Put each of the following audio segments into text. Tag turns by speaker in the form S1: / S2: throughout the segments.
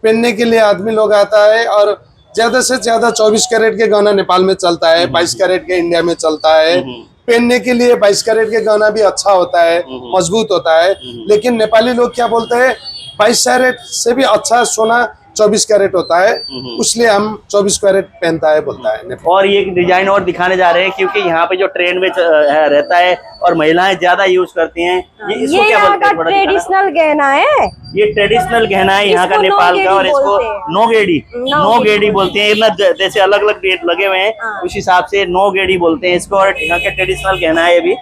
S1: पहनने के लिए आदमी लोग आता है। और ज्यादा से ज्यादा 24 कैरेट के गहना नेपाल में चलता है, 22 कैरेट के इंडिया में चलता है। पहनने के लिए 22 कैरेट के गहना भी अच्छा होता है, मजबूत होता है। लेकिन नेपाली लोग क्या बोलते हैं, 22 कैरेट से भी अच्छा सोना 24 कैरेट होता है, इसलिए हम 24 कैरेट पहनता है बोलता है।
S2: और ये डिजाइन और दिखाने जा रहे हैं, क्योंकि यहाँ पे जो ट्रेंड में रहता है और महिलाएं ज्यादा यूज करती हैं। इसको क्या बोलते हैं?
S3: ट्रेडिशनल गहना है,
S2: ये ट्रेडिशनल गहना है यहाँ का नेपाल का, और इसको नोगेडी बोलते हैं। जैसे अलग अलग डेट लगे हुए हैं उस हिसाब से नोगेडी बोलते हैं इसको, और यहाँ का ट्रेडिशनल गहना है ये भी।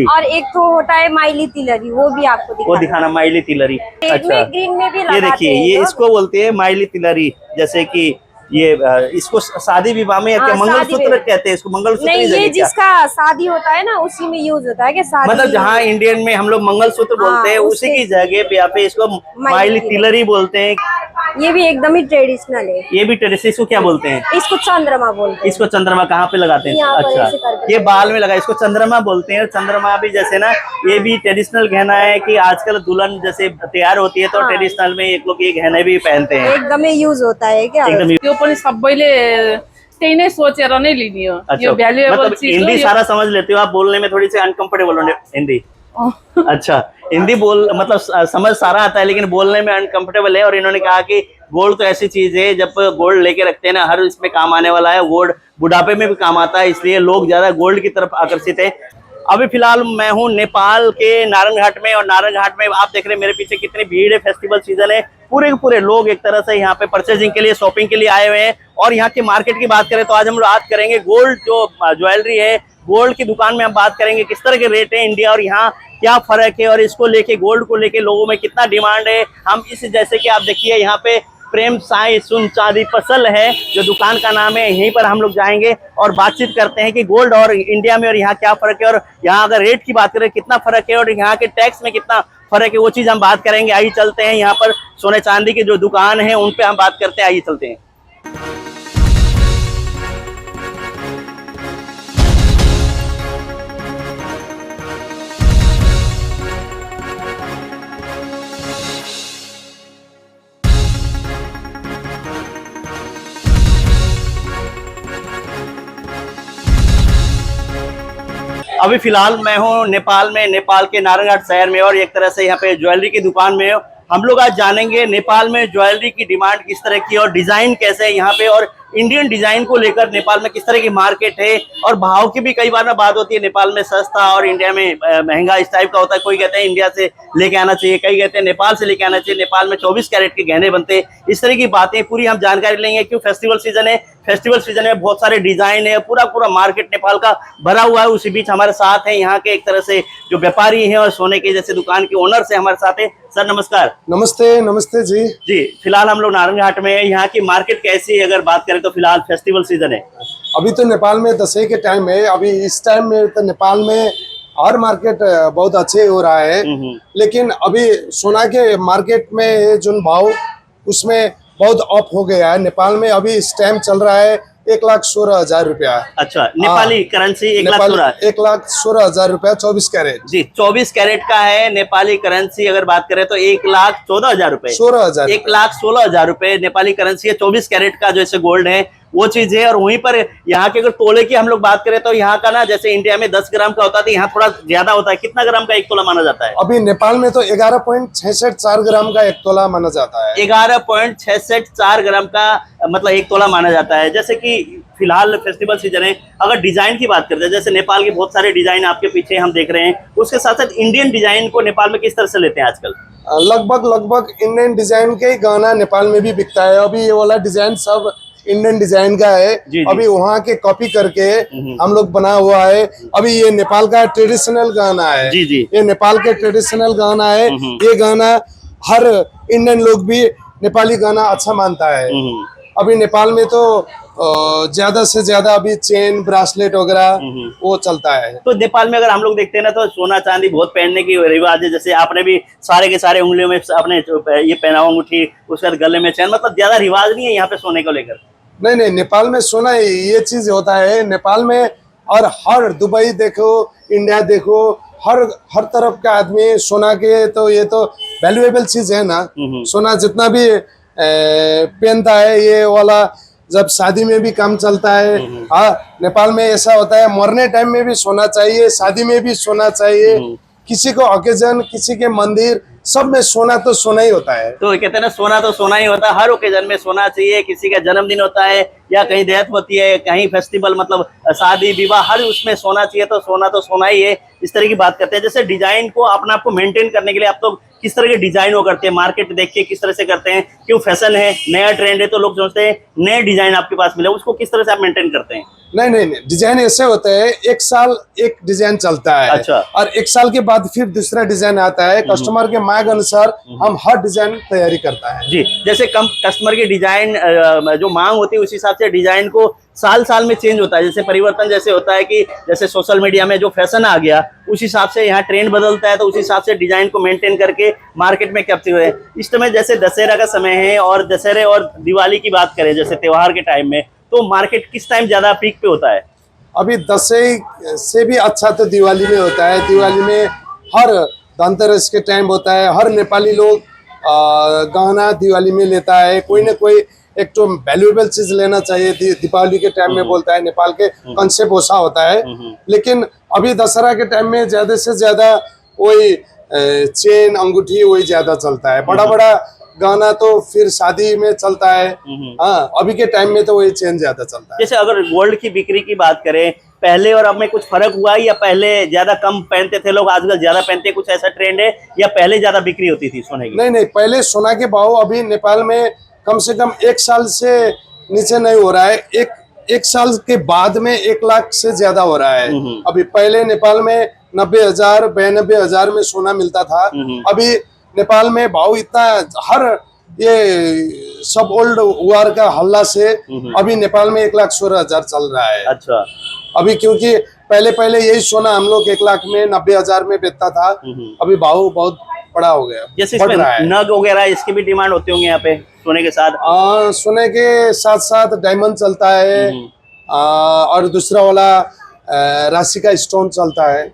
S3: और एक तो होता है माइली तिलरी, वो भी आपको
S2: दिखाना माइली तिलरी। अच्छा,
S3: ग्रीन में भी
S2: ये देखिए, ये इसको बोलते हैं माइली तिलरी। जैसे कि ये इसको शादी विवाह में मंगलसूत्र कहते हैं, इसको मंगलसूत्र
S3: नहीं, ये जिसका शादी होता है ना उसी में यूज होता है कि शादी,
S2: मतलब जहाँ इंडियन में हम लोग मंगलसूत्र बोलते हैं उसी की जगह पे यहाँ पे इसको माइली तिलरी बोलते हैं।
S3: ये भी एकदम ही ट्रेडिशनल है।
S2: ये भी ट्रेडिशनल। इसको क्या बोलते हैं?
S3: इसको चंद्रमा बोलते हैं।
S2: इसको चंद्रमा कहाँ पे लगाते हैं? अच्छा, ये बाल में लगा, इसको चंद्रमा बोलते हैं। चंद्रमा भी जैसे ना, ये भी ट्रेडिशनल गहना है कि आजकल दुल्हन जैसे तैयार होती है तो ट्रेडिशनल में एक लोग ये गहने भी पहनते हैं।
S3: एकदम ही यूज होता है क्या?
S2: एकदम
S4: पनि सबैले त्यही नै सोचेर नै लिने हो। यो भ्यालुएबल
S2: मतलब
S4: चीज
S2: हिंदी सारा समझ लेते हो आप? बोलने में थोड़ी सी अनकंफर्टेबल हो हिंदी? अच्छा, हिंदी बोल मतलब समझ सारा आता है, लेकिन बोलने में अनकंफर्टेबल है। और इन्होंने कहा कि गोल्ड तो ऐसी चीज है, जब गोल्ड लेके रखते हैं ना, हर इसमें काम आने वाला है। गोल्ड बुढ़ापे में भी काम आता है, इसलिए लोग ज्यादा गोल्ड की तरफ आकर्षित है। अभी फिलहाल मैं हूँ नेपाल के नारायण घाट में, और नारायण घाट में आप देख रहे हैं मेरे पीछे कितनी भीड़ है। फेस्टिवल सीजन है, पूरे के पूरे लोग एक तरह से यहाँ पे परचेजिंग के लिए, शॉपिंग के लिए आए हुए हैं। और यहाँ के मार्केट की बात करें तो आज हम लोग बात करेंगे गोल्ड, जो ज्वेलरी है, गोल्ड की दुकान में हम बात करेंगे किस तरह के रेट है इंडिया और यहाँ क्या फर्क है, और इसको लेके, गोल्ड को लेके लोगों में कितना डिमांड है। हम इस, जैसे कि आप देखिए यहाँ पे प्रेम साई सुन चांदी पसल है जो दुकान का नाम है, यहीं पर हम लोग जाएंगे और बातचीत करते हैं कि गोल्ड और इंडिया में और यहाँ क्या फर्क है, और यहाँ अगर रेट की बात करें कितना फर्क है, और यहाँ के टैक्स में कितना फर्क है, वो चीज हम बात करेंगे। आइए चलते हैं, यहाँ पर सोने चांदी की जो दुकान है उन पे हम बात करते हैं। आइए चलते हैं। अभी फिलहाल मैं हूँ नेपाल में, नेपाल के नारायण घाट शहर में, और एक तरह से यहाँ पे ज्वेलरी की दुकान में हम लोग आज जानेंगे नेपाल में ज्वेलरी की डिमांड किस तरह की और डिजाइन कैसे है यहाँ पे, और इंडियन डिजाइन को लेकर नेपाल में किस तरह की मार्केट है। और भाव की भी कई बार ना बात होती है, नेपाल में सस्ता और इंडिया में महंगा इस टाइप का होता है। कोई कहते हैं इंडिया से लेके आना चाहिए, कई कहते हैं नेपाल से लेके आना चाहिए, नेपाल में 24 कैरेट के गहने बनते हैं। इस तरह की बातें पूरी हम जानकारी लेंगे, क्यों फेस्टिवल सीजन है, फेस्टिवल सीजन में बहुत सारे डिजाइन है, पूरा मार्केट नेपाल का भरा हुआ है। उसी बीच हमारे साथ है यहाँ के एक तरह से जो व्यापारी हैं और सोने के जैसे दुकान के ओनर से हमारे साथ है। सर नमस्कार।
S1: नमस्ते जी।
S2: फिलहाल हम लोग नारायण घाट में है। यहाँ की मार्केट कैसी है अगर बात करें तो? फिलहाल फेस्टिवल सीजन है,
S1: अभी तो नेपाल में दशहरे के टाइम है। अभी इस टाइम में तो नेपाल में और मार्केट बहुत अच्छे हो रहा है, लेकिन अभी सोना के मार्केट में जो भाव उसमें बहुत अप हो गया है। नेपाल में अभी इस टाइम चल रहा है 1,16,000 रुपया।
S2: अच्छा, नेपाली करेंसी
S1: 1,16,000 रुपया 24 कैरेट
S2: जी, 24 कैरेट का है नेपाली करेंसी। अगर बात करें तो 1,14,000 रुपए, 1,16,000 रुपए नेपाली करेंसी है। 24 कैरेट का जैसे गोल्ड है वो चीज है। और वहीं पर यहाँ के अगर तोले की हम लोग बात करें तो यहाँ का ना, जैसे इंडिया में 10 ग्राम का होता है, यहाँ थोड़ा ज्यादा होता है। कितना ग्राम का एक तोला माना जाता है?
S1: अभी नेपाल में तो 11.64 ग्राम का एक तोला माना जाता है।
S2: 11.64 ग्राम का मतलब एक तोला माना जाता है। जैसे कि फिलहाल फेस्टिवल सीजन है, अगर डिजाइन की बात करते हैं, जैसे नेपाल के बहुत सारे डिजाइन आपके पीछे हम देख रहे हैं, उसके साथ साथ इंडियन डिजाइन को नेपाल में किस तरह से लेते हैं आजकल?
S1: लगभग इंडियन डिजाइन के ही गहना नेपाल में भी बिकता है। अभी ये वाला डिजाइन सब इंडियन डिजाइन का है। अभी वहाँ के कॉपी करके हम लोग बना हुआ है। अभी ये नेपाल का ट्रेडिशनल गहना है। ये नेपाल के ट्रेडिशनल गहना है। ये गहना हर इंडियन लोग भी नेपाली गहना अच्छा मानता है। अभी नेपाल में तो ज्यादा से ज्यादा अभी चेन ब्रासलेट वगैरह वो चलता है।
S2: तो नेपाल में अगर हम लोग देखते हैं ना, तो सोना चांदी बहुत पहनने की रिवाज है। जैसे आपने भी सारे के सारे उंगलियों में अपने ये पहना हुआ अंगूठी, उसके बाद गले में चैन, मतलब ज्यादा रिवाज नहीं है यहाँ पे सोने को लेकर।
S1: नहीं, नेपाल में सोना ये चीज होता है नेपाल में। और हर दुबई देखो, इंडिया देखो, हर तरफ का आदमी सोना के, तो ये तो वैल्यूएबल चीज है ना। सोना जितना भी पहनता है ये वाला, जब शादी में भी काम चलता है। हाँ, नेपाल में ऐसा होता है, मरने टाइम में भी सोना चाहिए, शादी में भी सोना चाहिए, किसी को ओकेजन, किसी के मंदिर, सब में सोना तो सोना ही होता है।
S2: तो कहते हैं ना, सोना तो सोना ही होता है, हर ओकेजन में सोना चाहिए। किसी का जन्मदिन होता है या कहीं डेथ होती है, कहीं फेस्टिवल मतलब शादी विवाह, हर उसमें सोना चाहिए, तो सोना ही है। इस तरह की बात करते हैं। जैसे डिजाइन को अपने आप को मेंटेन करने के लिए आप तो किस तरह के डिजाइन वो करते हैं, मार्केट देख के किस तरह से करते हैं? क्यों फैशन है, नया ट्रेंड है, तो लोग सोचते हैं नए डिजाइन आपके पास मिले, उसको किस तरह से आप मेंटेन करते हैं?
S1: नहीं, डिजाइन ऐसे होते हैं, एक साल एक डिजाइन चलता है।
S2: अच्छा।
S1: और एक साल के बाद फिर दूसरा डिजाइन आता है। कस्टमर के मांग अनुसार हम हर डिजाइन तैयारी करता है।
S2: जी, जैसे कम कस्टमर की डिजाइन जो मांग होती है उस हिसाब से डिजाइन को साल में चेंज होता है। जैसे परिवर्तन जैसे होता है कि जैसे सोशल मीडिया में जो फैशन आ गया उस हिसाब से यहाँ ट्रेंड बदलता है, तो उस हिसाब से डिजाइन को मेंटेन करके मार्केट में कैप्चर है। इस समय जैसे दशहरा का समय है और दशहरे और दिवाली की बात करें, जैसे त्योहार के टाइम में, तो मार्केट किस टाइम ज्यादा पीक पे होता है?
S1: अभी दशहरे से भी अच्छा तो दिवाली में होता है। दिवाली में हर धनतेरस के टाइम होता है, हर नेपाली लोग गहना दिवाली में लेता है। कोई ना कोई एक तो वैल्यूएबल चीज लेना चाहिए दीपावली के टाइम में, बोलता है नेपाल के कंसेप्ट वैसा होता है। लेकिन अभी दशहरा के टाइम में ज्यादा से ज्यादा वही चेन अंगूठी वही ज्यादा चलता है। बड़ा बड़ा गाना तो फिर शादी में चलता है। हाँ, अभी के टाइम में तो वही चेन ज्यादा चलता है।
S2: जैसे अगर गोल्ड की बिक्री की बात करें, पहले और अब में कुछ फर्क हुआ है, या पहले ज्यादा कम पहनते थे लोग, आजकल ज्यादा पहनते हैं, कुछ ऐसा ट्रेंड है, या पहले ज्यादा बिक्री होती थी सोने की?
S1: नहीं, पहले सोना के भाव अभी नेपाल में कम से कम एक साल से नीचे नहीं हो रहा है। एक साल के बाद में 1 लाख से ज्यादा हो रहा है। अभी पहले नेपाल में 90,000 92,000 में सोना मिलता था। अभी नेपाल में भाव इतना, हर ये सब ओल्ड वार का हल्ला से अभी नेपाल में 1,16,000 चल रहा है।
S2: अच्छा।
S1: अभी क्योंकि पहले यही सोना हम लोग 1 लाख में 90,000 में बेचता था। अभी भाव बहुत बड़ा हो गया,
S2: जैसे
S1: बढ़
S2: इसमें
S1: रहा है।
S2: नग वगैरह इसकी भी डिमांड होती होंगे यहाँ पे सोने के साथ?
S1: सोने के साथ साथ डायमंड चलता है। और दूसरा वाला राशि का स्टोन चलता है।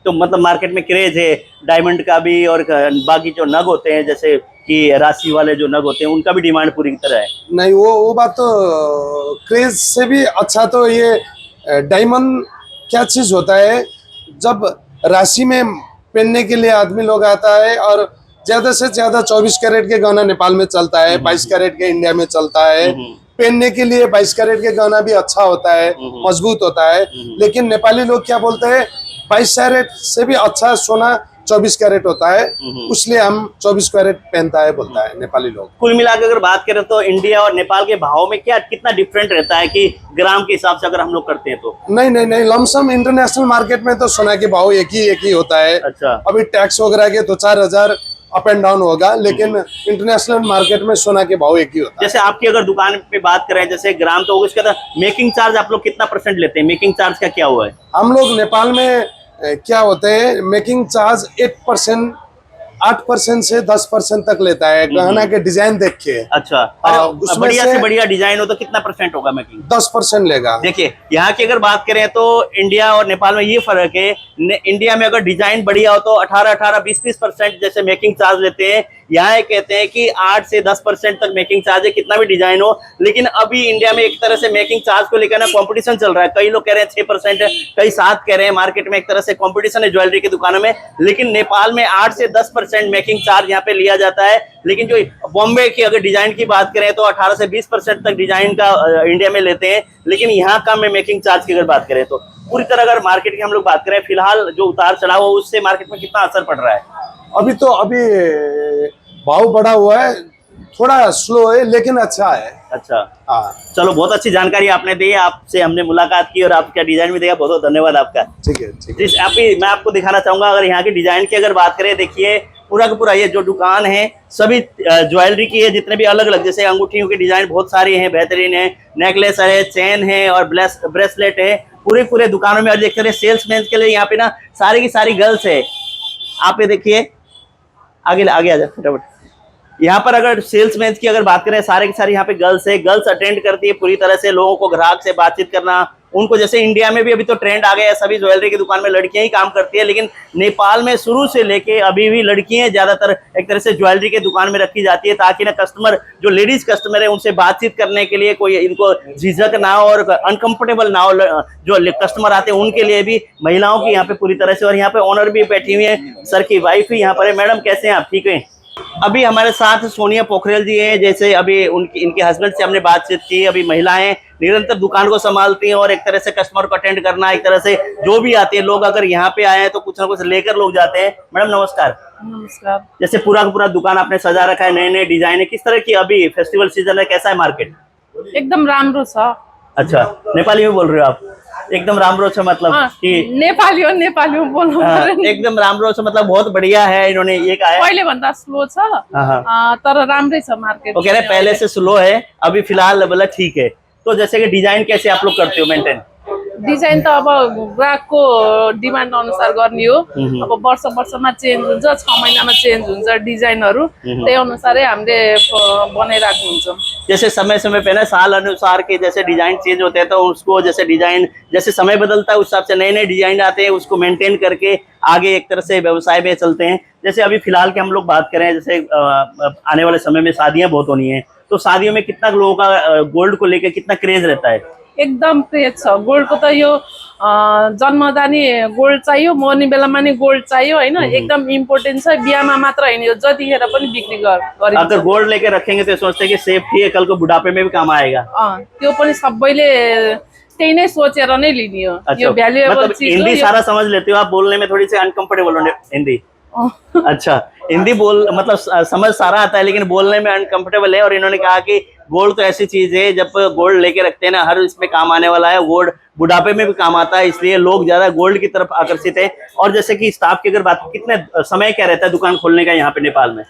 S2: तो मतलब मार्केट में क्रेज है डायमंड का भी, और बाकी जो नग होते हैं जैसे कि राशि वाले जो नग होते हैं उनका भी डिमांड पूरी तरह है?
S1: नहीं, वो बात तो क्रेज से भी अच्छा तो ये डायमंड क्या चीज होता है, जब राशि में पहनने के लिए आदमी लोग आता है, और ज्यादा से ज्यादा 24 कैरेट के गहना नेपाल में चलता है, 22 कैरेट के इंडिया में चलता है। पहनने के लिए 22 कैरेट के गहना भी अच्छा होता है, मजबूत होता है। लेकिन नेपाली लोग क्या बोलते हैं, 22 कैरेट से भी अच्छा सोना 24 कैरेट होता है, इसलिए हम 24 कैरेट पहनता है, बोलता है नेपाली लोग।
S2: कुल मिलाकर अगर बात करें तो इंडिया और नेपाल के भाव में क्या कितना डिफरेंट रहता है कि ग्राम के हिसाब से अगर हम लोग करते हैं तो?
S1: नहीं, लमसम इंटरनेशनल मार्केट में तो सोना के भाव एक ही होता है।
S2: अच्छा।
S1: अभी टैक्स वगैरह के 2-4 हजार अप एंड डाउन होगा, लेकिन इंटरनेशनल मार्केट में सोना के भाव एक ही होता है।
S2: जैसे आपकी अगर दुकान पे बात करें, जैसे ग्राम तो उसका मेकिंग चार्ज आप लोग कितना % लेते हैं? मेकिंग चार्ज का क्या हुआ है?
S1: हम लोग नेपाल में क्या होते हैं, मेकिंग चार्ज 8% से 10% तक लेता है, गहना के डिजाइन देख के।
S2: अच्छा।
S1: उसमें
S2: बढ़िया से बढ़िया डिजाइन हो तो कितना % होगा मेकिंग?
S1: 10% लेगा।
S2: देखिए, यहाँ की अगर बात करें तो इंडिया और नेपाल में ये फर्क है। इंडिया में अगर डिजाइन बढ़िया हो तो 18, 20% जैसे मेकिंग चार्ज लेते हैं। यहाँ कहते हैं कि 8 से 10% तक मेकिंग चार्ज है, कितना भी डिजाइन हो। लेकिन अभी इंडिया में एक तरह से मेकिंग चार्ज को लेकर ना कंपटीशन चल रहा है। कई लोग कह रहे हैं 6% है, कई 7 कह रहे हैं। मार्केट में एक तरह से कंपटीशन है ज्वेलरी की दुकानों में। लेकिन नेपाल में 8 से 10% मेकिंग चार्ज यहाँ पे लिया जाता है। लेकिन जो बॉम्बे की अगर डिजाइन की बात करें तो 18 से 20% तक डिजाइन का इंडिया में लेते हैं। लेकिन यहाँ कम है मेकिंग चार्ज की अगर बात करें तो। पूरी तरह अगर मार्केट की हम लोग बात करें, फिलहाल जो उतार चढ़ाव हो उससे मार्केट में कितना असर पड़ रहा है?
S1: अभी भाव बढ़ा हुआ है, थोड़ा स्लो है लेकिन अच्छा है।
S2: अच्छा।
S1: हाँ,
S2: चलो, बहुत अच्छी जानकारी आपने दी। आपसे हमने मुलाकात की और आपका डिजाइन भी देखा, बहुत बहुत धन्यवाद आपका।
S1: ठीक है।
S2: मैं आपको दिखाना चाहूंगा, अगर यहाँ की डिजाइन की अगर बात करें, देखिए पूरा का पूरा ये जो दुकान है सभी ज्वेलरी की है। जितने भी अलग अलग जैसे अंगूठियों की डिजाइन बहुत सारी हैं, बेहतरीन है, नेकलेस है, चेन है और ब्रेसलेट है। पूरे दुकानों में। और देख रहे सेल्समैन के लिए यहाँ पे ना सारी की सारी गर्ल्स है। आप ये देखिए, आगे आ जाए फटाफट। यहाँ पर अगर सेल्समैन की अगर बात करें, सारे की सारी यहाँ पे गर्ल्स है। गर्ल्स अटेंड करती है पूरी तरह से लोगों को, ग्राहक से बातचीत करना, उनको जैसे इंडिया में भी अभी तो ट्रेंड आ गया है, सभी ज्वेलरी की दुकान में लड़कियां ही काम करती है, लेकिन नेपाल में शुरू से लेके अभी भी लड़कियां ज्यादातर एक तरह से ज्वेलरी के दुकान में रखी जाती है, ताकि ना कस्टमर जो लेडीज कस्टमर है उनसे बातचीत करने के लिए कोई इनको झिझक ना हो और अनकंफर्टेबल ना हो। जो कस्टमर आते हैं उनके लिए भी महिलाओं की यहाँ पे पूरी तरह से। और यहाँ पे ओनर भी बैठी हुई है, सर की वाइफ भी यहाँ पर है। मैडम कैसे हैं आप, ठीक है? अभी हमारे साथ सोनिया पोखरेल जी हैं, जैसे अभी इनके हस्बैंड से हमने बातचीत की। अभी महिलाएं निरंतर दुकान को संभालती हैं और एक तरह से कस्टमर को अटेंड करना, एक तरह से जो भी आते हैं लोग अगर यहाँ पे आए हैं तो कुछ ना कुछ लेकर लोग जाते हैं। मैडम नमस्कार।
S4: नमस्कार।
S2: जैसे पूरा का पूरा दुकान आपने सजा रखा है, नए नए डिजाइन है, किस तरह की अभी फेस्टिवल सीजन है, कैसा है मार्केट?
S4: एकदम राम्रो छ।
S2: अच्छा, नेपाली में बोल रहे हो आप? एकदम राम्रो छ मतलब कि
S4: नेपाली हो बोल्नु पर्यो।
S2: एकदम राम्रो छ मतलब बहुत बढ़िया है, इन्होंने ये कहा है।
S4: पहिले भन्दा स्लो छ तर राम्रै छ मार्केट।
S2: वो कह रहे हैं पहले से स्लो है, अभी फिलहाल मतलब ठीक है। तो जैसे कि डिजाइन कैसे आप लोग करते हो मेंटेन?
S4: डिजाइन त अब ग्राहकको डिमान्ड अनुसार गर्ने हो। अब वर्ष वर्षमा चेन्ज हुन्छ, 6 महिनामा चेन्ज हुन्छ डिजाइनहरू, त्यही अनुसारै हामीले बनाइरहेको हुन्छौँ।
S2: जैसे समय समय पे ना साल अनुसार के जैसे डिजाइन चेंज होते हैं, तो उसको जैसे डिजाइन जैसे समय बदलता है उस हिसाब से नए नए डिजाइन आते हैं, उसको मेंटेन करके आगे एक तरह से व्यवसाय में चलते हैं। जैसे अभी फिलहाल के हम लोग बात करें, जैसे आने वाले समय में शादियां बहुत होनी है, तो शादियों में कितना लोगों का गोल्ड को लेकर कितना क्रेज रहता है?
S4: एकदम क्रेज छ गोल्डको त। यो जन्मदानी गोल्ड चाहियो, मर्ने बेलामा नि गोल्ड चाहियो हैन, एकदम इम्पोर्टेन्ट छ। बिहामा मात्र हैन, यो जतिखेर पनि बिक्री गरिन्छ।
S2: अगर गोल्ड लेके रखेंगे तो सोचते हैं कि सेफ्टी है, कल को बुढ़ापे में भी काम आएगा।
S4: त्यो पनि सबैले त्यही नै सोचेर नै लिने हो। यो भ्यालुएबल
S2: मतलब
S4: चीज
S2: हिंदी सारा समझ लेते हो आप? बोलने में थोड़ी सी अनकंफर्टेबल हो हिंदी? अच्छा, हिंदी बोल मतलब समझ सारा आता है, लेकिन बोलने में अनकंफर्टेबल है। और इन्होंने कहा कि गोल्ड तो ऐसी चीज है, जब गोल्ड लेके रखते हैं ना, हर इसमें काम आने वाला है। गोल्ड बुढ़ापे में भी काम आता है, इसलिए लोग ज्यादा गोल्ड की तरफ आकर्षित है। और जैसे कि स्टाफ की अगर बात, कितने समय क्या रहता है दुकान खोलने का यहाँ पे नेपाल में?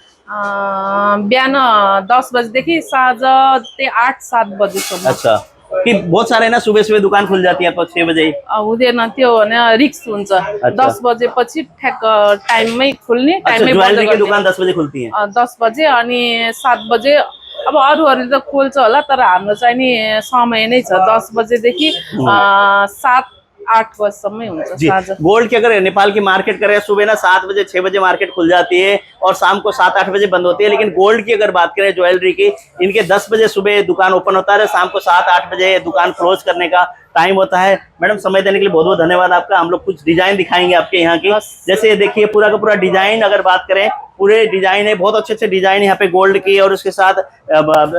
S4: बिहान 10 बजेदेखि साँझ 8-7 बजेसम्म।
S2: अच्छा, कि बहुत सारे ना सुबह सुबह दुकान खुल जाती है तो 6 बजे
S4: हुँदैन, त्यो भने रिस्क हुन्छ। 10 बजेपछि ठ्याक्क टाइममै खुल्ने, टाइममै बन्द
S2: ज्वेलरी की दुकान 10 बजे खुलती है।
S4: 10 बजे अनि 7 बजे। अब अरूहरूले त खोल्छ होला, तर हाम्रो चाहिँ नि समय नै छ 10 बजेदेखि 7-8 बजेसम्मै हुन्छ साँझ।
S2: गोल्ड की अगर नेपाल की मार्केट करें, सुबह ना 7 बजे 6 बजे मार्केट खुल जाती है और शाम को 7-8 बजे बंद होती है। लेकिन गोल्ड की अगर बात करें ज्वेलरी की, इनके 10 बजे सुबह दुकान ओपन होता है, शाम को 7-8 बजे दुकान क्लोज करने का टाइम होता है। मैडम समय देने के लिए बहुत बहुत धन्यवाद आपका। हम लोग कुछ डिजाइन दिखाएंगे आपके यहाँ की। जैसे ये देखिए पूरा का पूरा डिजाइन, अगर बात करें पूरे डिजाइन है, बहुत अच्छे अच्छे डिजाइन यहाँ पे गोल्ड की, और उसके साथ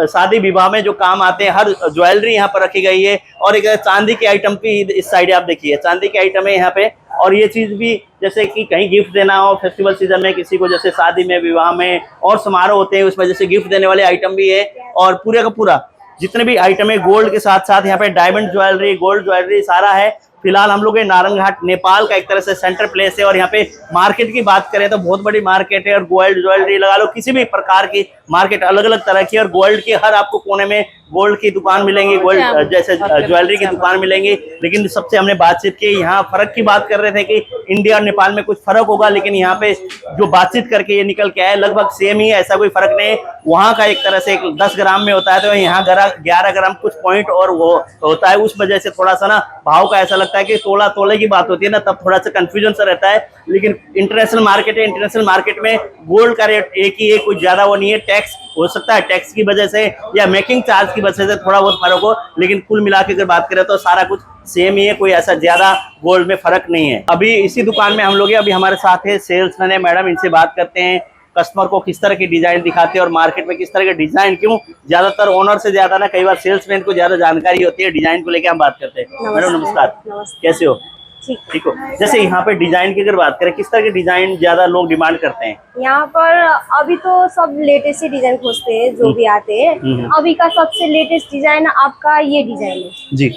S2: शादी विवाह में जो काम आते हैं हर ज्वेलरी यहाँ पर रखी गई है। और एक चांदी की आइटम भी इस साइड आप देखिए, चांदी की आइटम है यहाँ पे। और ये चीज भी जैसे कि कहीं गिफ्ट देना हो फेस्टिवल सीजन में किसी को, जैसे शादी में, विवाह में और समारोह होते हैं, उसमें जैसे गिफ्ट देने वाले आइटम भी है। और पूरे का पूरा जितने भी आइटम है गोल्ड के साथ साथ यहाँ पे डायमंड ज्वेलरी, गोल्ड ज्वेलरी सारा है। फिलहाल हम लोग नारंगघाट नेपाल का एक तरह से सेंटर प्लेस है। और यहाँ पे मार्केट की बात करें तो बहुत बड़ी मार्केट है, और गोल्ड ज्वेलरी लगा लो, किसी भी प्रकार की मार्केट अलग अलग तरह की। और गोल्ड के हर आपको कोने में गोल्ड की दुकान मिलेंगी, गोल्ड जैसे ज्वेलरी की दुकान मिलेंगी। लेकिन सबसे हमने बातचीत की, यहाँ फर्क की बात कर रहे थे कि इंडिया और नेपाल में कुछ फर्क होगा, लेकिन यहाँ पे जो बातचीत करके ये निकल के आए लगभग सेम ही, ऐसा कोई फर्क नहीं। वहाँ का एक तरह से 10 ग्राम में होता है, तो यहाँ 11 ग्राम कुछ पॉइंट और वो होता है। उस वजह से थोड़ा सा ना भाव का ऐसा लगता है कि तोला तोले की बात होती है ना, तब थोड़ा सा कंफ्यूजन सा रहता है। लेकिन इंटरनेशनल मार्केट है, इंटरनेशनल मार्केट में गोल्ड का रेट एक ही है, कुछ ज्यादा वो नहीं है। टैक्स हो सकता है, टैक्स की वजह से या मेकिंग चार्ज की वजह से थोड़ा बहुत फर्क हो, लेकिन कुल मिला के अगर बात करें तो सारा कुछ सेम ही है, कोई ऐसा ज्यादा गोल्ड में फर्क नहीं है। अभी इसी दुकान में हम लोग हैं, अभी हमारे साथ है सेल्समैन है मैडम, इनसे बात करते हैं कस्टमर को किस तरह की डिजाइन दिखाते हैं और मार्केट में किस तरह के डिजाइन, क्यों ज्यादातर ओनर से ज्यादा ना कई बार सेल्समैन को ज्यादा जानकारी होती है डिजाइन को लेकर। हम बात करते हैं। मैडम नमस्कार, कैसे हो? ठीक हो। जैसे यहाँ पे डिजाइन की अगर बात करें, किस तरह के डिजाइन ज्यादा लोग डिमांड करते हैं?
S3: यहाँ पर अभी तो सब लेटेस्ट ही डिजाइन खोजते हैं, जो भी आते हैं। अभी का सबसे लेटेस्ट डिजाइन आपका ये डिजाइन है
S2: जी।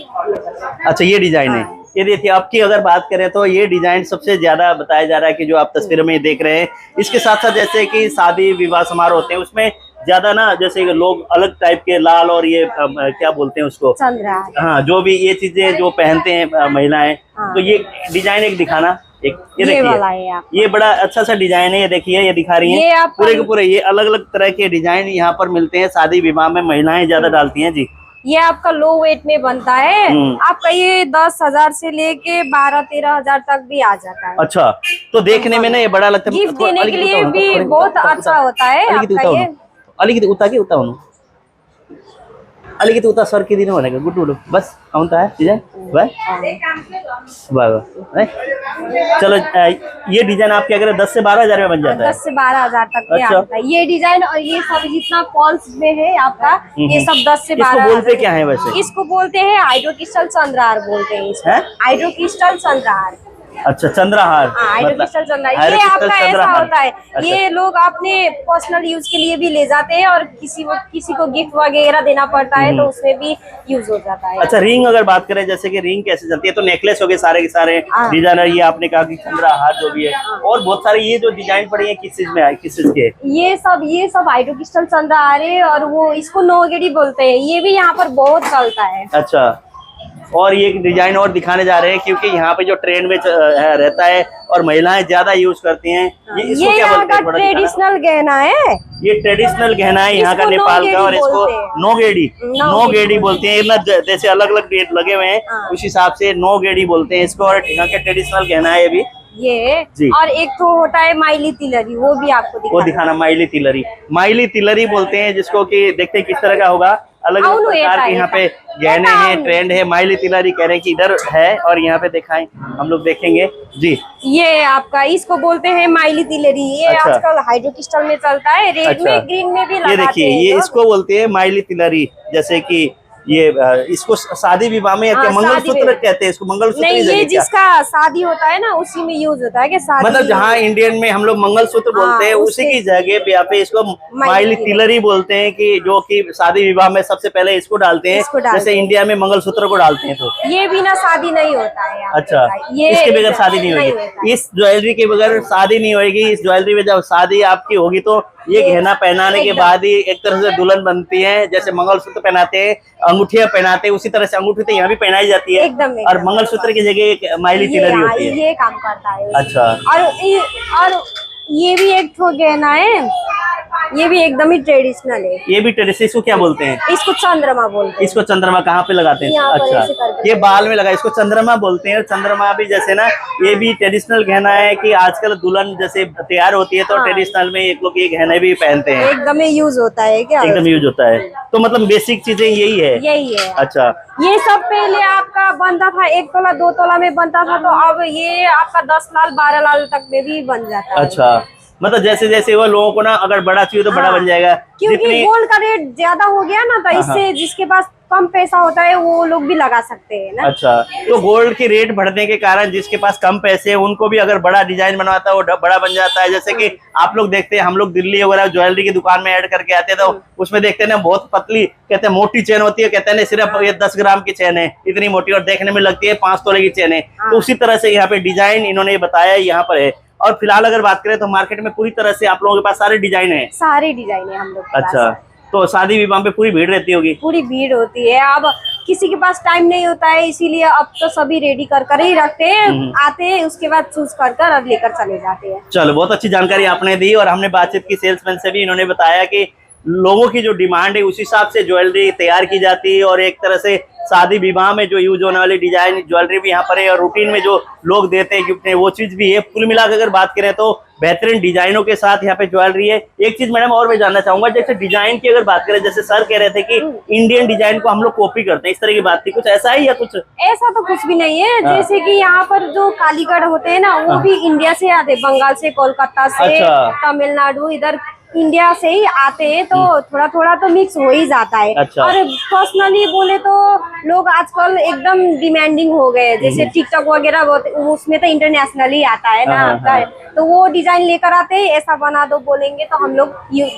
S2: अच्छा, ये डिजाइन है। ये देखिए, आपकी अगर बात करें तो ये डिजाइन सबसे ज्यादा बताया जा रहा है कि जो आप तस्वीर में देख रहे हैं। इसके साथ साथ जैसे कि शादी विवाह समारोह होते हैं, उसमें ज्यादा ना जैसे लोग अलग टाइप के लाल और ये क्या बोलते हैं उसको,
S3: चंद्रहार,
S2: हाँ, जो भी ये चीजें जो पहनते हैं महिलाएं, तो ये डिजाइन एक दिखाना, एक ये देखिए, ये बड़ा अच्छा सा डिजाइन है। ये देखिए, ये दिखा रही है पूरे के पूरे, ये अलग अलग तरह के डिजाइन यहाँ पर मिलते हैं, शादी विवाह में महिलाएं ज्यादा डालती हैं जी।
S3: ये आपका लो वेट में बनता है। आपका ये 10,000 से लेके 12-13,000 तक भी आ जाता है।
S2: अच्छा, तो देखने में ना ये बड़ा लगता है।
S3: गिफ्ट देने के लिए भी बहुत अच्छा होता है आपका ये।
S2: अलिकिति उता के उता हुनु अलिकिति उता सर्किदिनु भनेको गुड्डु बस आउन त आयो डिजाइन भाइ वाह। चलो ये डिजाइन आप क्या करें 10 से 12,000 में बन जाता है।
S3: 10 से 12,000 तक में
S2: अच्छा।
S3: आता है ये डिजाइन। और ये सब जितना फॉल्स में है आपका ये सब 10 से 12,000।
S2: इसको बोलते क्या है वैसे?
S3: इसको बोलते हैं हाइड्रो क्रिस्टल चंद्रहार बोलते हैं इसको। हाइड्रो क्रिस्टल चंद्रहार।
S2: अच्छा, चंद्रहार।
S3: हाइड्रो क्रिस्टल चंद्रहार ये आपका ऐसा होता है। ये लोग अपने पर्सनल यूज के लिए भी ले जाते हैं और किसी को गिफ्ट वगैरह देना पड़ता है तो उसमें भी यूज हो जाता है।
S2: अच्छा, रिंग अगर बात करें जैसे कि रिंग कैसे चलती है, तो नेकलेस हो गए सारे के सारे डिजाइनर। ये आपने कहा कि चंद्रहार जो भी है और बहुत सारे ये जो डिजाइन पड़ी है किस चीज में है, किस चीज के? ये
S3: सब हाइड्रो क्रिस्टल चंद्रहार है और वो इसको नोगेडी बोलते हैं। ये भी यहाँ पर बहुत चलता है।
S2: अच्छा, और ये डिजाइन और दिखाने जा रहे हैं क्योंकि यहाँ पे जो ट्रेंड में रहता है और महिलाएं ज्यादा यूज करती हैं। इसको क्या बोलते हैं?
S3: ट्रेडिशनल गहना है।
S2: ये ट्रेडिशनल गहना है यहाँ का नेपाल का और इसको नोगेडी बोलते हैं ना। जैसे अलग अलग डेट लगे हुए हैं उस हिसाब से नोगेडी बोलते हैं इसको। और यहाँ का ट्रेडिशनल गहना है भी
S3: ये जी। और एक तो होता है माइली तिलरी, वो भी आपको
S2: वो दिखाना। माइली तिलरी बोलते हैं जिसको कि देखते हैं किस तरह का होगा। अलग अलग प्रकार के यहाँ पे गहने हैं, ट्रेंड है। माइली तिलरी कह रहे हैं कि इधर है और यहाँ पे दिखाएं, हम लोग देखेंगे जी।
S3: ये आपका इसको बोलते हैं माइली तिलरी। ये
S2: अच्छा।
S3: आजकल हाइड्रो क्रिस्टल में चलता है, रेड
S2: अच्छा।
S3: में ग्रीन में भी लगाते हैं।
S2: ये देखिए ये इसको बोलते हैं माइली तिलरी। जैसे कि ये इसको शादी विवाह में क्या मंगलसूत्र कहते हैं इसको? मंगलसूत्र
S3: नहीं, ये जिसका शादी होता है ना उसी में यूज होता है। कि शादी
S2: मतलब जहाँ इंडियन में हम लोग मंगलसूत्र बोलते हैं उसी की जगह पे यहाँ पे इसको माइली तिलरी बोलते हैं कि जो कि शादी विवाह में सबसे पहले इसको डालते हैं। जैसे इंडिया में मंगलसूत्र को डालते हैं तो ये
S3: बिना शादी नहीं होता है।
S2: अच्छा, इसके बगैर शादी नहीं होगी। इस ज्वेलरी के बगैर शादी नहीं होगी। इस ज्वेलरी में जब शादी आपकी होगी तो ये गहना पहनाने के बाद ही एक तरह से दुल्हन बनती है। जैसे मंगलसूत्र पहनाते हैं, अंगूठियां पहनाते हैं, उसी तरह से अंगूठी तो यहाँ भी पहनाई जाती है। और मंगलसूत्र की जगह एक माइली तिलरी होती है।
S3: ये काम करता है।
S2: अच्छा,
S3: और ये भी एक ठो गहना है। ये भी एकदम ही ट्रेडिशनल है।
S2: ये भी ट्रेडिशनल। इसको क्या बोलते हैं?
S3: इसको चंद्रमा बोलते हैं।
S2: इसको चंद्रमा कहाँ पे लगाते हैं? अच्छा, ये बाल में लगा, इसको चंद्रमा बोलते हैं। चंद्रमा भी जैसे ना ये भी ट्रेडिशनल गहना है कि आजकल दुल्हन जैसे तैयार होती है तो ट्रेडिशनल में एक लोग ये गहने भी पहनते हैं।
S3: एकदम ही यूज होता है क्या?
S2: एकदम यूज होता है। तो मतलब बेसिक चीजें यही है। अच्छा,
S3: ये सब पहले आपका बनता था 1 तोला 2 तोला में बनता था, तो अब ये आपका 10 लाख 12 लाख तक में भी बन जाता है।
S2: अच्छा, मतलब जैसे जैसे वो लोगों को ना अगर बड़ा चाहिए तो बड़ा बन जाएगा।
S3: क्योंकि गोल्ड का रेट ज्यादा हो गया ना, तो इससे जिसके पास कम पैसा होता है वो लोग भी लगा सकते हैं ना।
S2: अच्छा, तो गोल्ड के रेट बढ़ने के कारण जिसके पास कम पैसे हैं उनको भी अगर बड़ा डिजाइन बनवाता है वो बड़ा बन जाता है। जैसे कि आप लोग देखते हैं, हम लोग दिल्ली वगैरह ज्वेलरी की दुकान में ऐड करके आते हैं तो उसमें देखते हैं ना बहुत पतली, कहते हैं मोटी चेन होती है, कहते हैं सिर्फ ये 10 ग्राम की चेन है, इतनी मोटी, और देखने में लगती है 5 तोले की चेन है। तो उसी तरह से यहाँ पे डिजाइन इन्होंने बताया यहाँ पर है। और फिलहाल अगर बात करें तो मार्केट में पूरी तरह से आप लोगों के पास सारे डिजाइन है।
S3: सारे डिजाइन है हम लोग के
S2: अच्छा, तो शादी विवाह पे पूरी भीड़ रहती होगी?
S3: पूरी भीड़ होती है। अब किसी के पास टाइम नहीं होता है, इसीलिए अब तो सभी रेडी कर ही रखते हैं, आते हैं उसके बाद चूज कर और लेकर चले जाते हैं।
S2: चलो, बहुत अच्छी जानकारी आपने दी। और हमने बातचीत की सेल्समैन से भी, इन्होंने बताया कि लोगों की जो डिमांड है उस हिसाब से ज्वेलरी तैयार की जाती है और एक तरह से शादी विवाह में जो यूज होने वाली डिजाइन ज्वेलरी भी यहाँ पर है और रूटीन में जो लोग देते हैं गिफ्ट वो चीज भी है। कुल मिलाकर अगर बात करें तो बेहतरीन डिजाइनों के साथ यहाँ पे ज्वेलरी है। एक चीज मैडम और मैं जानना चाहूंगा, जैसे डिजाइन की अगर बात करें, जैसे सर कह रहे थे कि इंडियन डिजाइन को हम लोग कॉपी करते हैं, इस तरह की बात थी, कुछ ऐसा है या कुछ
S3: ऐसा? तो कुछ भी नहीं है। जैसे कि यहाँ पर जो कालीगढ़ होते हैं ना वो भी इंडिया से आते, बंगाल से, कोलकाता से, तमिलनाडु, इधर इंडिया से ही आते हैं, तो थोड़ा थोड़ा तो मिक्स हो ही जाता है।
S2: अच्छा।
S3: और पर्सनली बोले तो लोग आजकल एकदम डिमांडिंग हो गए, जैसे टिकटॉक वगैरह उसमें तो इंटरनेशनल ही आता है ना, तो वो डिजाइन लेकर आते हैं, ऐसा बना दो बोलेंगे तो हम लोग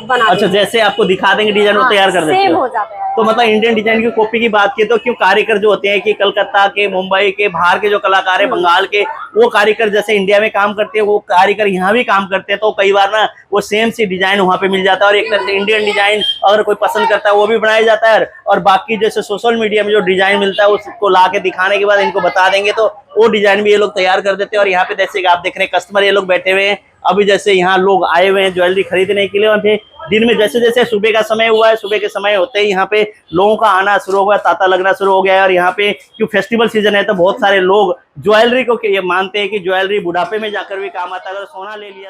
S3: बना।
S2: अच्छा, जैसे आपको दिखा देंगे डिजाइन वो तैयार कर देते
S3: सेम हो जाता है।
S2: तो मतलब इंडियन डिजाइन की कॉपी की बात की तो क्यों कारीगर जो होते हैं कि कलकत्ता के, मुंबई के, बाहर के जो कलाकार है, बंगाल के, वो कारीगर जैसे इंडिया में काम करते हैं वो कारीगर यहाँ भी काम करते हैं, तो कई बार ना वो सेम सी डिजाइन वहाँ पे मिल जाता है और एक तरह से इंडियन डिजाइन अगर कोई पसंद करता है वो भी बनाया जाता है। और बाकी जैसे सोशल मीडिया में जो डिजाइन मिलता है उसको ला के दिखाने के बाद इनको बता देंगे तो वो डिजाइन भी ये लोग तैयार कर देते हैं। और यहाँ पे जैसे आप देख रहे हैं कस्टमर ये लोग बैठे हुए हैं, अभी जैसे यहाँ लोग आए हुए हैं ज्वेलरी खरीदने के लिए, और फिर दिन में जैसे जैसे सुबह का समय हुआ है, सुबह के समय होते ही यहाँ पे लोगों का आना शुरू हो गया, तांता लगना शुरू हो गया है। और यहाँ पे क्यों फेस्टिवल सीजन है तो बहुत सारे लोग ज्वेलरी को ये मानते हैं कि ज्वेलरी बुढ़ापे में जाकर भी काम आता है। अगर सोना ले लिया